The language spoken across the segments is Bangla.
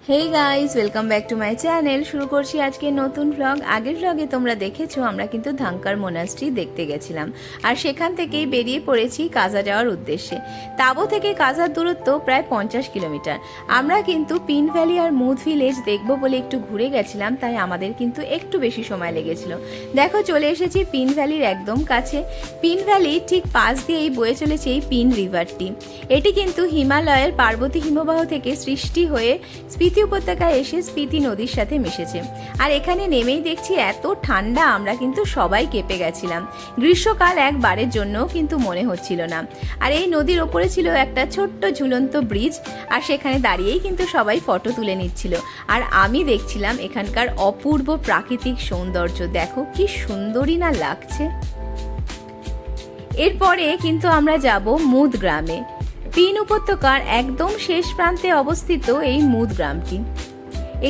Hey guys, welcome back to my channel. শুরু করছি আজকে নতুন ব্লগ। আগের ব্লগে তোমরা দেখেছো আমরা কিন্তু ধাঙ্কার মোনাস্ট্রি দেখতে গেছিলাম, আর সেখান থেকেই বেরিয়ে পড়েছি কাজা যাওয়ার উদ্দেশ্যে। তাবো থেকে কাজার দূরত্ব প্রায় 50 কিলোমিটার। আমরা কিন্তু পিন ভ্যালি আর মুদ ভিলেজ দেখবো বলে একটু ঘুরে গেছিলাম, তাই আমাদের কিন্তু একটু বেশি সময় লেগেছিল। দেখো, চলে এসেছি পিন ভ্যালির একদম কাছে। পিন ভ্যালি ঠিক পাশ দিয়েই বয়ে চলেছে এই পিন রিভারটি। এটি কিন্তু হিমালয়ের পার্বতী হিমবাহ থেকে সৃষ্টি হয়ে স্পিতি উপত্যকায় এসে স্পিতি নদীর সাথে মিশেছে। আর এখানে নেমেই দেখছি এত ঠান্ডা, আমরা কিন্তু সবাই কেঁপে গেছিলাম। গ্রীষ্মকাল একবারের জন্য কিন্তু মনে হচ্ছিল না। আর এই নদীর ওপরে ছিল একটা ছোট্ট ঝুলন্ত ব্রিজ, আর সেখানে দাঁড়িয়েই কিন্তু সবাই ফটো তুলে নিচ্ছিল। আর আমি দেখছিলাম এখানকার অপূর্ব প্রাকৃতিক সৌন্দর্য। দেখো কি সুন্দরই না লাগছে। এরপরে কিন্তু আমরা যাব মুদ গ্রামে। পিন উপত্যকার একদম শেষ প্রান্তে অবস্থিত এই মুদ গ্রামটি।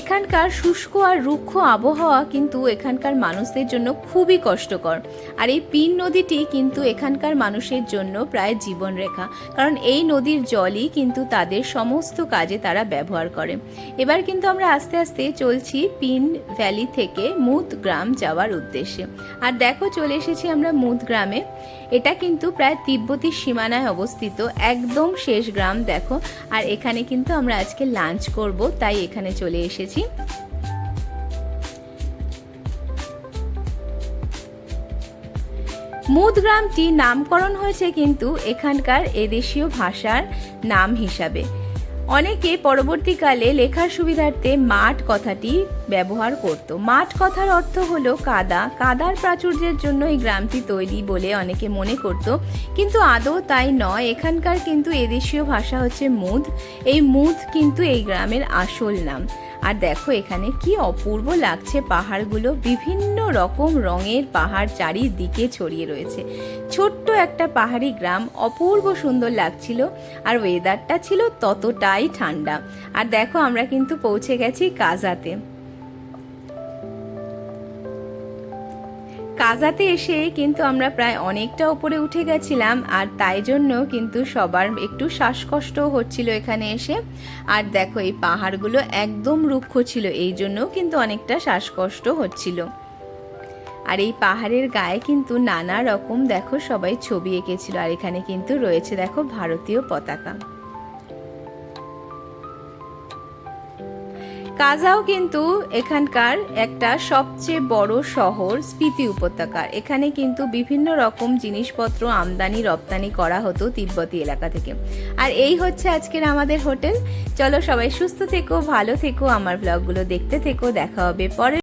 এখানকার শুষ্ক আর রুক্ষ আবহাওয়া কিন্তু এখানকার মানুষদের জন্য খুবই কষ্টকর। আর এই পিন নদীটি কিন্তু এখানকার মানুষের জন্য প্রায় জীবনরেখা, কারণ এই নদীর জলই কিন্তু তাদের সমস্ত কাজে তারা ব্যবহার করে। এবার কিন্তু আমরা আস্তে আস্তে চলছি পিন ভ্যালি থেকে মুদ গ্রাম যাওয়ার উদ্দেশ্যে। আর দেখো, চলে এসেছি আমরা মুদ গ্রামে। এটা কিন্তু প্রায় তিব্বতী সীমানায় অবস্থিত, একদম শেষ গ্রাম দেখো। আর এখানে কিন্তু আমরা আজকে লাঞ্চ করব, তাই এখানে চলে এসেছি। মুদ গ্রামটি নামকরণ হয়েছে কিন্তু এখানকার এদেশীয় ভাষার নাম হিসাবে। অনেকে পরবর্তীকালে লেখার সুবিধার্থে মাঠ কথাটি ব্যবহার করত। মাঠ কথার অর্থ হলো কাদা। কাদার প্রাচুর্যের জন্য এই গ্রামটি তৈরি বলে অনেকে মনে করত, কিন্তু আদৌ তাই নয়। এখানকার কিন্তু এদেশীয় ভাষা হচ্ছে মুদ। এই মুদ কিন্তু এই গ্রামের আসল নাম। আর দেখো এখানে কি অপূর্ব লাগছে পাহাড়গুলো, বিভিন্ন রকম রঙের পাহাড় চারিদিকে ছড়িয়ে রয়েছে। ছোট্ট একটা পাহাড়ি গ্রাম, অপূর্ব সুন্দর লাগছিল। আর ওয়েদারটা ছিল ততটাই ঠান্ডা। আর দেখো, আমরা কিন্তু পৌঁছে গেছি কাজাতে। কাজাতে এসে কিন্তু আমরা প্রায় অনেকটা উপরে উঠে গেছিলাম, আর তাই জন্য কিন্তু সবার একটু শ্বাসকষ্ট হচ্ছিল এখানে এসে। আর দেখো, এই পাহাড়গুলো একদম রুক্ষ ছিল, এই জন্যও কিন্তু অনেকটা শ্বাসকষ্ট হচ্ছিল। আর এই পাহাড়ের গায়ে কিন্তু নানা রকম দেখো সবাই ছবি এঁকেছিল। আর এখানে কিন্তু রয়েছে দেখো ভারতীয় পতাকা। কাজাও কিন্তু এখানকার একটা সবচেয়ে বড় শহর স্পিতি উপত্যকার। এখানে কিন্তু বিভিন্ন রকম জিনিসপত্র আমদানি রপ্তানি করা হতো তিব্বতী এলাকা থেকে। আর এই হচ্ছে আজকের আমাদের হোটেল। চলো সবাই সুস্থ থেকো, ভালো থেকো, আমার ব্লগগুলো দেখতে থেকো। দেখা হবে পরে।